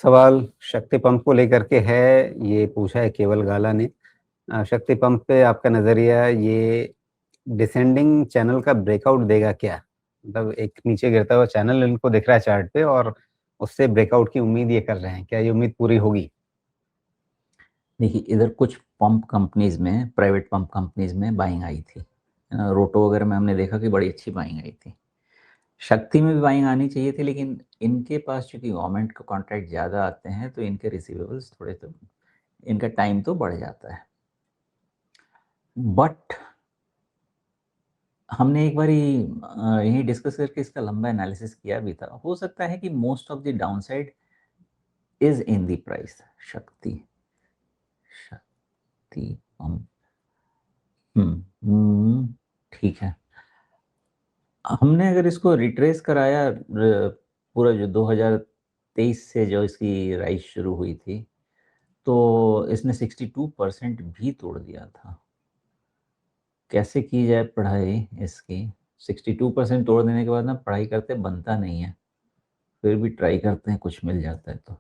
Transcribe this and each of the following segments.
सवाल शक्ति पंप को लेकर के है, ये पूछा है केवल गाला ने। शक्ति पंप पे आपका नज़रिया, ये डिसेंडिंग चैनल का ब्रेकआउट देगा क्या? मतलब एक नीचे गिरता हुआ चैनल इनको दिख रहा है चार्ट पे और उससे ब्रेकआउट की उम्मीद ये कर रहे हैं, क्या ये उम्मीद पूरी होगी? देखिए, इधर कुछ पंप कंपनीज में, प्राइवेट पंप कंपनीज में बाइंग आई थी, है ना। रोटो वगैरह में हमने देखा कि बड़ी अच्छी बाइंग आई थी। शक्ति में भी बाइंग आनी चाहिए थी, लेकिन इनके पास चूंकि गवर्नमेंट का कॉन्ट्रैक्ट ज़्यादा आते हैं तो इनके रिसीवेबल्स थोड़े, तो इनका टाइम तो बढ़ जाता है। बट हमने एक बार यही डिस्कस करके इसका लंबा एनालिसिस किया भी था। हो सकता है कि most of the downside is in the price. शक्ति शक्ति पंप, ठीक है। हमने अगर इसको रिट्रेस कराया, पूरा जो 2023 से जो इसकी राइज शुरू हुई थी, तो इसने 62% भी तोड़ दिया था। कैसे की जाए पढ़ाई इसकी? 62% तोड़ देने के बाद ना पढ़ाई करते बनता नहीं है, फिर भी ट्राई करते हैं, कुछ मिल जाता है तो।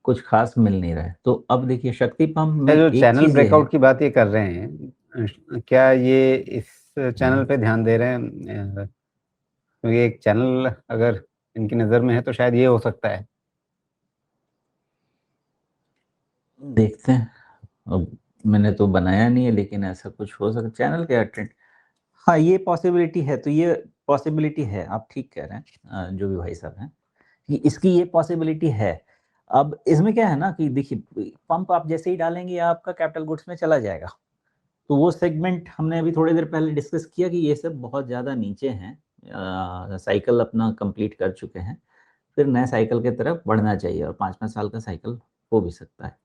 कुछ खास मिल नहीं रहा है। तो अब देखिए, शक्ति पंप में जो एक चैनल चीज ये है। ब्रेकआउट की बात ये कर रहे हैं, क्या ये इस चैनल पे ध्यान दे रहे हैं? क्योंकि एक चैनल अगर इनकी नज़र में है तो शायद ये हो सकता है। देखते हैं, अब मैंने तो बनाया नहीं है, लेकिन ऐसा कुछ हो सकता। चैनल क्या ट्रेंड, हाँ ये पॉसिबिलिटी है। तो ये पॉसिबिलिटी है, आप ठीक कह रहे हैं, जो भी भाई साहब हैं, कि इसकी ये पॉसिबिलिटी है। अब इसमें क्या है ना कि देखिए, पंप आप जैसे ही डालेंगे आपका कैपिटल गुड्स में चला जाएगा। तो वो सेगमेंट हमने अभी थोड़ी देर पहले डिस्कस किया कि ये सब बहुत ज़्यादा नीचे हैं, साइकिल अपना कंप्लीट कर चुके हैं, फिर नए साइकिल की तरफ बढ़ना चाहिए, और 5-5 साल का साइकिल हो भी सकता है।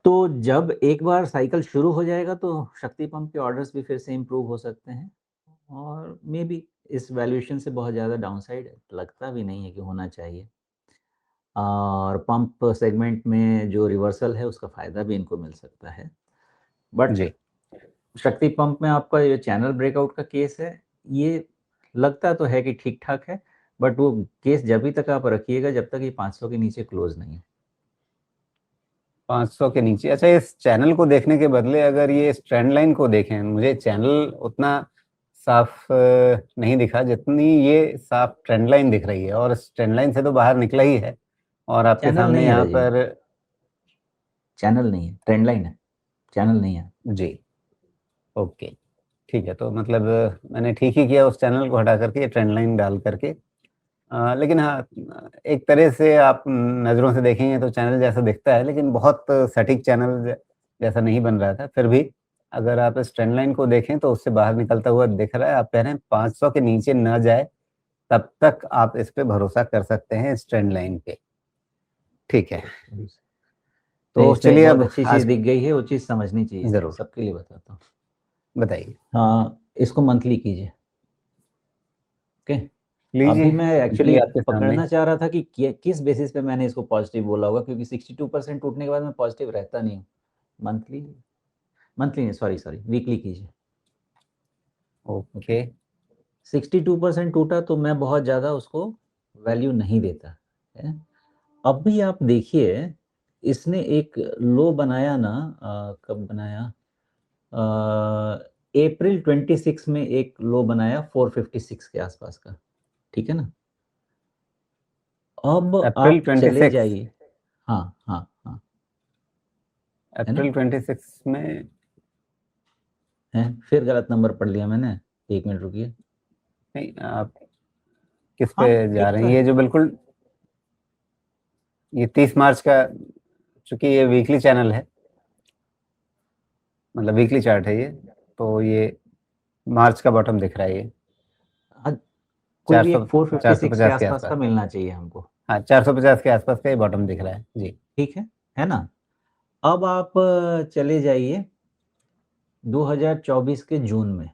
तो जब एक बार साइकिल शुरू हो जाएगा तो शक्ति पंप के ऑर्डर्स भी फिर से इम्प्रूव हो सकते हैं, और मे बी इस वैल्यूएशन से बहुत ज़्यादा डाउनसाइड लगता भी नहीं है कि होना चाहिए। और पंप सेगमेंट में जो रिवर्सल है उसका फ़ायदा भी इनको मिल सकता है। बट जी। शक्ति पंप में आपका ये चैनल ब्रेकआउट का केस है, ये लगता तो है कि ठीक ठाक है, बट वो केस जब भी तक आप रखिएगा जब तक ये 500 के नीचे क्लोज नहीं है। 500 के नीचे? अच्छा, इस चैनल को देखने के बदले अगर ये इस ट्रेंड लाइन को देखें, मुझे चैनल उतना साफ नहीं दिखा जितनी ये साफ ट्रेंड लाइन दिख रही है, और इस ट्रेंड लाइन से तो बाहर निकला ही है। और आपके चैनल सामने नहीं है यहाँ राजीव, पर चैनल नहीं है, ट्रेंड लाइन है, चैनल नहीं है। जी, ओके, ठीक है। तो मतलब मैंने ठीक ही किया उस चैनल को हटा करके ये ट्रेंड लाइन डाल करके। लेकिन हाँ, एक तरह से आप नज़रों से देखेंगे तो चैनल जैसा दिखता है, लेकिन बहुत सटीक चैनल जैसा नहीं बन रहा था। फिर भी अगर आप इस ट्रेंड लाइन को देखें तो उससे बाहर निकलता हुआ दिख रहा है। आप कह रहे हैं 500 के नीचे न जाए तब तक आप इस पे भरोसा कर सकते हैं, इस ट्रेंड लाइन पे। ठीक है, नहीं, तो इसमें एक चलिए बहुत अब अच्छी चीज़ आज दिख गई है, वो चीज़ समझनी चाहिए, ज़रूर सबके लिए बताता हूँ। बताइए। हाँ, इसको मंथली कीजिए। ओके, लीजिए, अभी मैं एक्चुअली जी आपके सामने। पकड़ना चाह रहा था कि किस बेसिस पे मैंने इसको पॉजिटिव बोला होगा, क्योंकि 62% टूटने के बाद मैं पॉजिटिव रहता नहीं हूँ। मंथली, मंथली नहीं, सॉरी सॉरी, वीकली कीजिए। ओके। 62% टूटा तो मैं बहुत ज़्यादा उसको वैल्यू नहीं देता है। अब भी आप देखिए, इसने एक लो बनाया ना, कब बनाया, अप्रैल 26 में एक लो बनाया 456 के आसपास का, ठीक है ना। अब अप्रैल आप चले 26? जाइए, हाँ हाँ हाँ, है ना। अप्रैल 26 में? है, फिर गलत नंबर पढ़ लिया मैंने, 1 मिनट रुकिए। नहीं, आप किस पे हाँ, जा ठीक रहे तो हैं? है। ये जो बिल्कुल, ये 30 मार्च का, चूंकि ये वीकली चैनल है, मतलब वीकली चार्ट है ये, तो ये मार्च का बॉटम दिख रहा है ये। हाँ, कोई चार भी सौ एक 456 के 450 के आसपास का आसपास। मिलना चाहिए हमको। हाँ, 450 के आसपास का ये बॉटम दिख रहा है जी। ठीक है ना। अब आप चले जाइए 2024 के जून में।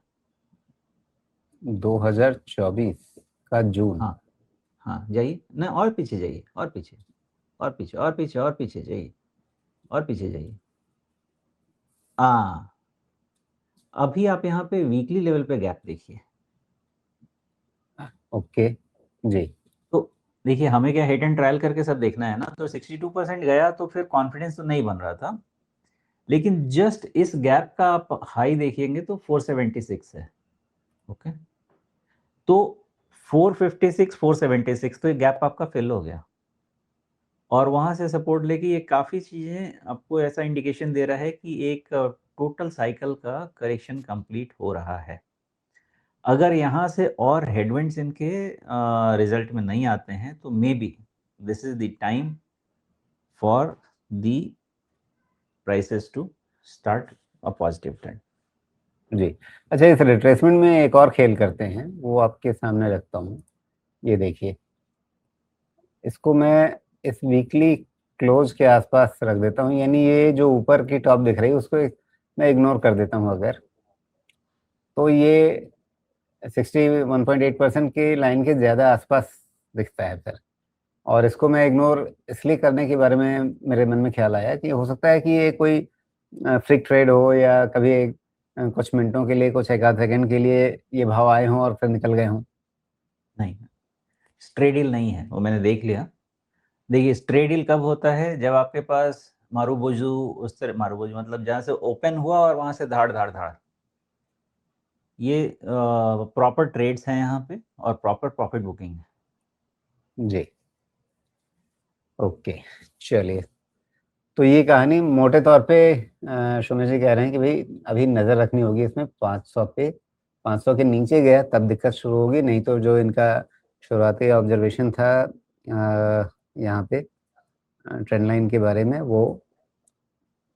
2024 का जून? हाँ हाँ, जाइए ना, और पीछे जाइए, और पीछे, और पीछे, और पीछे, और पीछे जाइए, और पीछे जाइए। हाँ, अभी आप यहाँ पे वीकली लेवल पे गैप देखिए। ओके। जी। तो देखिए हमें क्या हिट एंड ट्रायल करके सब देखना है ना, तो 62% गया तो फिर कॉन्फिडेंस तो नहीं बन रहा था, लेकिन जस्ट इस गैप का आप हाई देखेंगे तो 476 है। ओके, तो 456 476 तो ये गैप आपका फिल हो गया, और वहां से सपोर्ट लेके ये काफी चीजें आपको ऐसा इंडिकेशन दे रहा है कि एक टोटल साइकिल का करेक्शन कंप्लीट हो रहा है। अगर यहाँ से और हेडविंड्स इनके रिजल्ट में नहीं आते हैं तो maybe this is the time for the prices to start a positive trend. जी। अच्छा, इस रिट्रेसमेंट में एक और खेल करते हैं, वो आपके सामने रखता हूँ। ये देखिए, इसको मैं इस वीकली क्लोज के आसपास रख देता हूँ, यानी ये जो ऊपर की टॉप दिख रही है उसको मैं इग्नोर कर देता हूँ अगर, तो ये 61.8% की लाइन के ज़्यादा आसपास दिखता है सर। और इसको मैं इग्नोर इसलिए करने के बारे में मेरे मन में ख्याल आया कि हो सकता है कि ये कोई फ्रिक ट्रेड हो, या कभी कुछ मिनटों के लिए, कुछ एक आध सेकंड के लिए ये भाव आए हों और फिर निकल गए हों। नहीं, स्ट्रे डील नहीं है वो, मैंने देख लिया। देखिए स्ट्रे डील कब होता है, जब आपके पास मारूबोजू, उस तरह मारूबोजू मतलब जहाँ से ओपन हुआ और वहां से धाड़ धाड़ धाड़, ये प्रॉपर ट्रेड्स हैं यहाँ पे और प्रॉपर प्रॉफिट बुकिंग है। जी। ओके, चलिए। तो ये कहानी मोटे तौर पे सुमेश जी कह रहे हैं कि भाई अभी नज़र रखनी होगी इसमें 500 पे, 500 के नीचे गया तब दिक्कत शुरू होगी, नहीं तो जो इनका शुरुआती ऑब्जर्वेशन था यहाँ पे ट्रेंड लाइन के बारे में, वो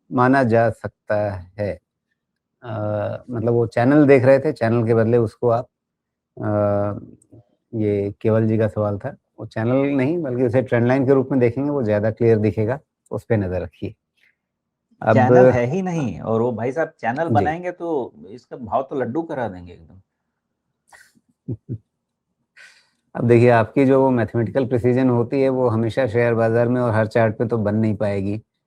माना जा सकता है। मतलब वो चैनल देख रहे थे, चैनल के बदले उसको आप ये केवल जी का सवाल था, वो चैनल नहीं बल्कि उसे ट्रेंड लाइन के रूप में देखेंगे, वो ज़्यादा क्लियर दिखेगा, उस पे नज़र रखिए। अब चैनल है ही नहीं, और वो भाई साहब चैनल जी। बनाएंगे तो इसका भाव तो लड्डू करा देंगे एकदम। अब देखिए, आपकी जो मैथमेटिकल प्रिसीजन होती है वो हमेशा शेयर बाजार में और हर चार्ट पे तो बन नहीं पाएगी।